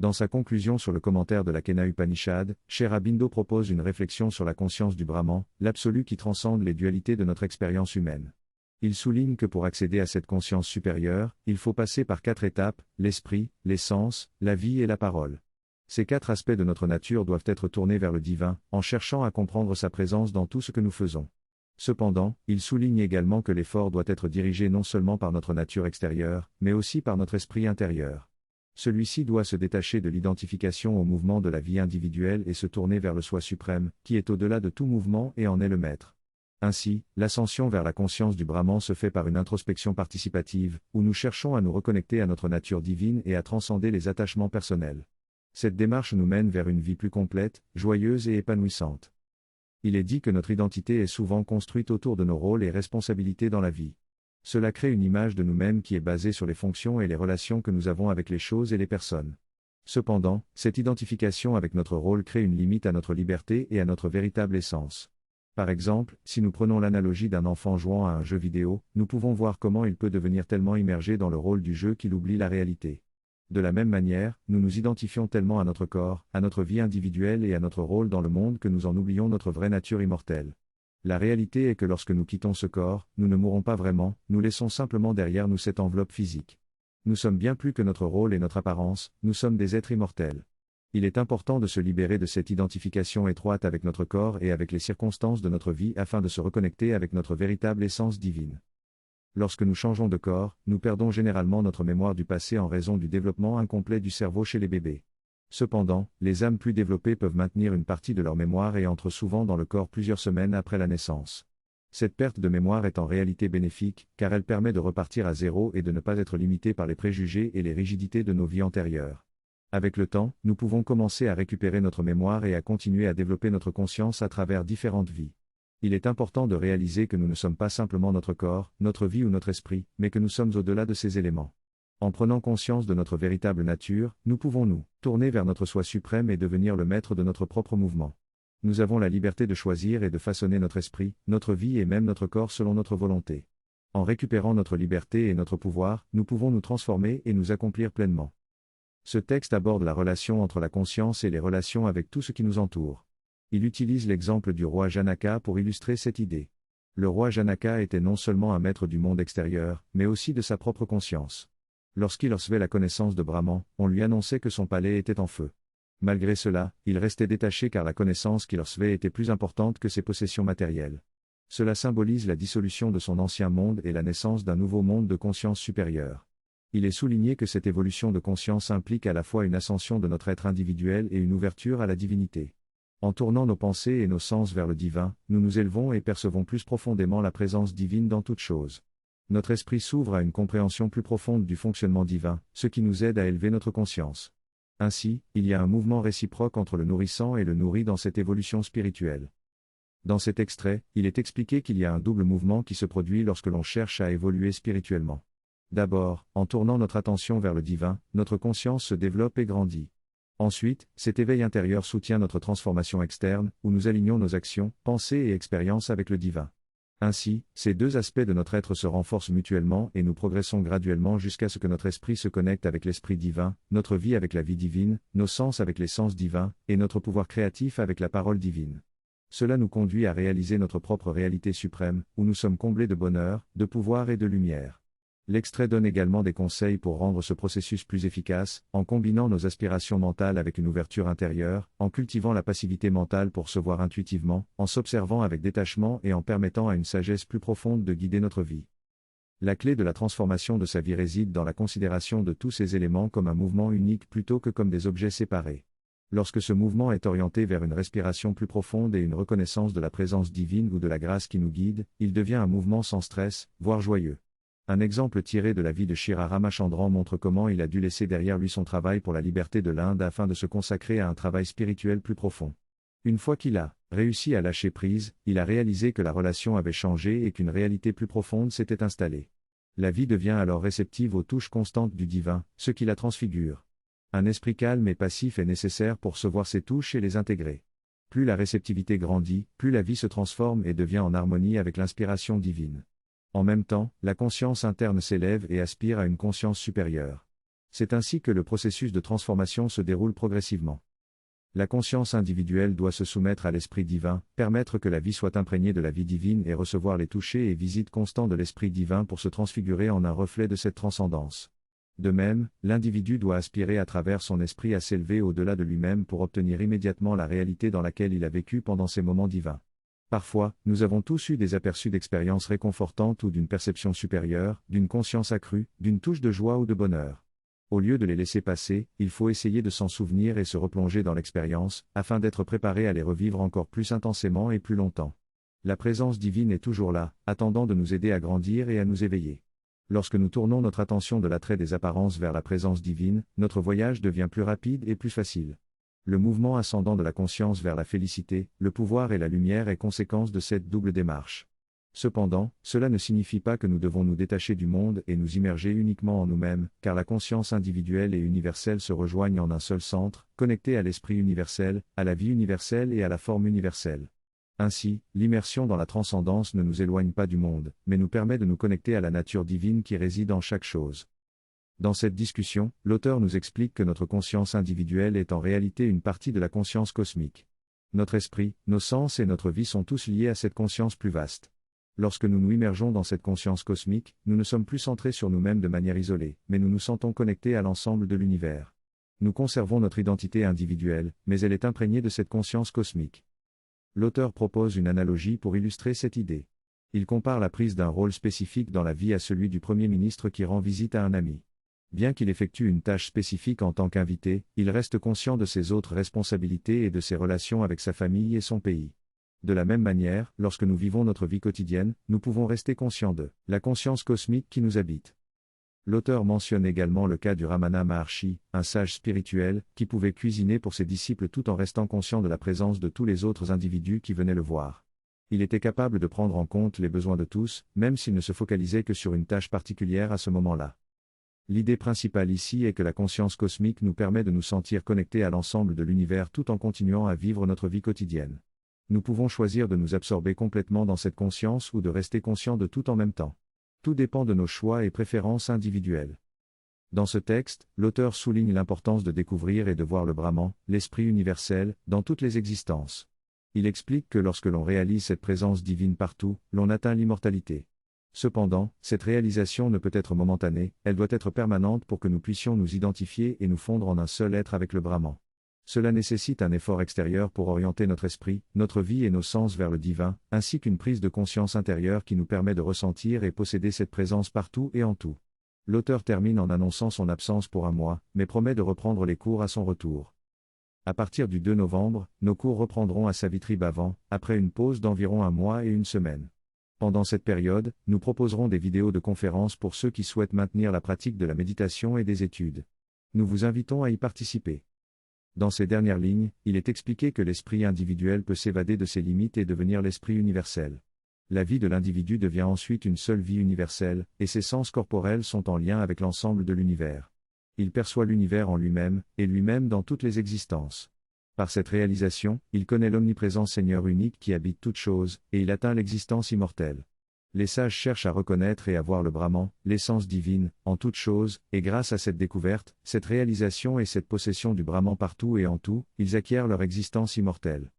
Dans sa conclusion sur le commentaire de la Kena Upanishad, Sri Aurobindo propose une réflexion sur la conscience du Brahman, l'absolu qui transcende les dualités de notre expérience humaine. Il souligne que pour accéder à cette conscience supérieure, il faut passer par 4 étapes, l'esprit, les sens, la vie et la parole. Ces 4 aspects de notre nature doivent être tournés vers le divin, en cherchant à comprendre sa présence dans tout ce que nous faisons. Cependant, il souligne également que l'effort doit être dirigé non seulement par notre nature extérieure, mais aussi par notre esprit intérieur. Celui-ci doit se détacher de l'identification au mouvement de la vie individuelle et se tourner vers le soi suprême, qui est au-delà de tout mouvement et en est le maître. Ainsi, l'ascension vers la conscience du Brahman se fait par une introspection participative, où nous cherchons à nous reconnecter à notre nature divine et à transcender les attachements personnels. Cette démarche nous mène vers une vie plus complète, joyeuse et épanouissante. Il est dit que notre identité est souvent construite autour de nos rôles et responsabilités dans la vie. Cela crée une image de nous-mêmes qui est basée sur les fonctions et les relations que nous avons avec les choses et les personnes. Cependant, cette identification avec notre rôle crée une limite à notre liberté et à notre véritable essence. Par exemple, si nous prenons l'analogie d'un enfant jouant à un jeu vidéo, nous pouvons voir comment il peut devenir tellement immergé dans le rôle du jeu qu'il oublie la réalité. De la même manière, nous nous identifions tellement à notre corps, à notre vie individuelle et à notre rôle dans le monde que nous en oublions notre vraie nature immortelle. La réalité est que lorsque nous quittons ce corps, nous ne mourrons pas vraiment, nous laissons simplement derrière nous cette enveloppe physique. Nous sommes bien plus que notre rôle et notre apparence, nous sommes des êtres immortels. Il est important de se libérer de cette identification étroite avec notre corps et avec les circonstances de notre vie afin de se reconnecter avec notre véritable essence divine. Lorsque nous changeons de corps, nous perdons généralement notre mémoire du passé en raison du développement incomplet du cerveau chez les bébés. Cependant, les âmes plus développées peuvent maintenir une partie de leur mémoire et entrent souvent dans le corps plusieurs semaines après la naissance. Cette perte de mémoire est en réalité bénéfique, car elle permet de repartir à zéro et de ne pas être limité par les préjugés et les rigidités de nos vies antérieures. Avec le temps, nous pouvons commencer à récupérer notre mémoire et à continuer à développer notre conscience à travers différentes vies. Il est important de réaliser que nous ne sommes pas simplement notre corps, notre vie ou notre esprit, mais que nous sommes au-delà de ces éléments. En prenant conscience de notre véritable nature, nous pouvons nous tourner vers notre soi suprême et devenir le maître de notre propre mouvement. Nous avons la liberté de choisir et de façonner notre esprit, notre vie et même notre corps selon notre volonté. En récupérant notre liberté et notre pouvoir, nous pouvons nous transformer et nous accomplir pleinement. Ce texte aborde la relation entre la conscience et les relations avec tout ce qui nous entoure. Il utilise l'exemple du roi Janaka pour illustrer cette idée. Le roi Janaka était non seulement un maître du monde extérieur, mais aussi de sa propre conscience. Lorsqu'il recevait la connaissance de Brahman, on lui annonçait que son palais était en feu. Malgré cela, il restait détaché car la connaissance qu'il recevait était plus importante que ses possessions matérielles. Cela symbolise la dissolution de son ancien monde et la naissance d'un nouveau monde de conscience supérieure. Il est souligné que cette évolution de conscience implique à la fois une ascension de notre être individuel et une ouverture à la divinité. En tournant nos pensées et nos sens vers le divin, nous nous élevons et percevons plus profondément la présence divine dans toute chose. Notre esprit s'ouvre à une compréhension plus profonde du fonctionnement divin, ce qui nous aide à élever notre conscience. Ainsi, il y a un mouvement réciproque entre le nourrissant et le nourri dans cette évolution spirituelle. Dans cet extrait, il est expliqué qu'il y a un double mouvement qui se produit lorsque l'on cherche à évoluer spirituellement. D'abord, en tournant notre attention vers le divin, notre conscience se développe et grandit. Ensuite, cet éveil intérieur soutient notre transformation externe, où nous alignons nos actions, pensées et expériences avec le divin. Ainsi, ces deux aspects de notre être se renforcent mutuellement et nous progressons graduellement jusqu'à ce que notre esprit se connecte avec l'esprit divin, notre vie avec la vie divine, nos sens avec les sens divins, et notre pouvoir créatif avec la parole divine. Cela nous conduit à réaliser notre propre réalité suprême, où nous sommes comblés de bonheur, de pouvoir et de lumière. L'extrait donne également des conseils pour rendre ce processus plus efficace, en combinant nos aspirations mentales avec une ouverture intérieure, en cultivant la passivité mentale pour se voir intuitivement, en s'observant avec détachement et en permettant à une sagesse plus profonde de guider notre vie. La clé de la transformation de sa vie réside dans la considération de tous ces éléments comme un mouvement unique plutôt que comme des objets séparés. Lorsque ce mouvement est orienté vers une respiration plus profonde et une reconnaissance de la présence divine ou de la grâce qui nous guide, il devient un mouvement sans stress, voire joyeux. Un exemple tiré de la vie de Sri Ramachandran montre comment il a dû laisser derrière lui son travail pour la liberté de l'Inde afin de se consacrer à un travail spirituel plus profond. Une fois qu'il a réussi à lâcher prise, il a réalisé que la relation avait changé et qu'une réalité plus profonde s'était installée. La vie devient alors réceptive aux touches constantes du divin, ce qui la transfigure. Un esprit calme et passif est nécessaire pour recevoir ces touches et les intégrer. Plus la réceptivité grandit, plus la vie se transforme et devient en harmonie avec l'inspiration divine. En même temps, la conscience interne s'élève et aspire à une conscience supérieure. C'est ainsi que le processus de transformation se déroule progressivement. La conscience individuelle doit se soumettre à l'Esprit divin, permettre que la vie soit imprégnée de la vie divine et recevoir les touchés et visites constants de l'Esprit divin pour se transfigurer en un reflet de cette transcendance. De même, l'individu doit aspirer à travers son esprit à s'élever au-delà de lui-même pour obtenir immédiatement la réalité dans laquelle il a vécu pendant ces moments divins. Parfois, nous avons tous eu des aperçus d'expériences réconfortantes ou d'une perception supérieure, d'une conscience accrue, d'une touche de joie ou de bonheur. Au lieu de les laisser passer, il faut essayer de s'en souvenir et se replonger dans l'expérience, afin d'être préparé à les revivre encore plus intensément et plus longtemps. La présence divine est toujours là, attendant de nous aider à grandir et à nous éveiller. Lorsque nous tournons notre attention de l'attrait des apparences vers la présence divine, notre voyage devient plus rapide et plus facile. Le mouvement ascendant de la conscience vers la félicité, le pouvoir et la lumière est conséquence de cette double démarche. Cependant, cela ne signifie pas que nous devons nous détacher du monde et nous immerger uniquement en nous-mêmes, car la conscience individuelle et universelle se rejoignent en un seul centre, connecté à l'esprit universel, à la vie universelle et à la forme universelle. Ainsi, l'immersion dans la transcendance ne nous éloigne pas du monde, mais nous permet de nous connecter à la nature divine qui réside en chaque chose. Dans cette discussion, l'auteur nous explique que notre conscience individuelle est en réalité une partie de la conscience cosmique. Notre esprit, nos sens et notre vie sont tous liés à cette conscience plus vaste. Lorsque nous nous immergeons dans cette conscience cosmique, nous ne sommes plus centrés sur nous-mêmes de manière isolée, mais nous nous sentons connectés à l'ensemble de l'univers. Nous conservons notre identité individuelle, mais elle est imprégnée de cette conscience cosmique. L'auteur propose une analogie pour illustrer cette idée. Il compare la prise d'un rôle spécifique dans la vie à celui du Premier ministre qui rend visite à un ami. Bien qu'il effectue une tâche spécifique en tant qu'invité, il reste conscient de ses autres responsabilités et de ses relations avec sa famille et son pays. De la même manière, lorsque nous vivons notre vie quotidienne, nous pouvons rester conscients de la conscience cosmique qui nous habite. L'auteur mentionne également le cas du Ramana Maharshi, un sage spirituel, qui pouvait cuisiner pour ses disciples tout en restant conscient de la présence de tous les autres individus qui venaient le voir. Il était capable de prendre en compte les besoins de tous, même s'il ne se focalisait que sur une tâche particulière à ce moment-là. L'idée principale ici est que la conscience cosmique nous permet de nous sentir connectés à l'ensemble de l'univers tout en continuant à vivre notre vie quotidienne. Nous pouvons choisir de nous absorber complètement dans cette conscience ou de rester conscients de tout en même temps. Tout dépend de nos choix et préférences individuelles. Dans ce texte, l'auteur souligne l'importance de découvrir et de voir le Brahman, l'esprit universel, dans toutes les existences. Il explique que lorsque l'on réalise cette présence divine partout, l'on atteint l'immortalité. Cependant, cette réalisation ne peut être momentanée, elle doit être permanente pour que nous puissions nous identifier et nous fondre en un seul être avec le Brahman. Cela nécessite un effort extérieur pour orienter notre esprit, notre vie et nos sens vers le divin, ainsi qu'une prise de conscience intérieure qui nous permet de ressentir et posséder cette présence partout et en tout. L'auteur termine en annonçant son absence pour un mois, mais promet de reprendre les cours à son retour. À partir du 2 novembre, nos cours reprendront à Savitri Bhavan, après une pause d'environ un mois et une semaine. Pendant cette période, nous proposerons des vidéos de conférences pour ceux qui souhaitent maintenir la pratique de la méditation et des études. Nous vous invitons à y participer. Dans ces dernières lignes, il est expliqué que l'esprit individuel peut s'évader de ses limites et devenir l'esprit universel. La vie de l'individu devient ensuite une seule vie universelle, et ses sens corporels sont en lien avec l'ensemble de l'univers. Il perçoit l'univers en lui-même, et lui-même dans toutes les existences. Par cette réalisation, il connaît l'omniprésent Seigneur unique qui habite toutes choses, et il atteint l'existence immortelle. Les sages cherchent à reconnaître et à voir le Brahman, l'essence divine, en toutes choses, et grâce à cette découverte, cette réalisation et cette possession du Brahman partout et en tout, ils acquièrent leur existence immortelle.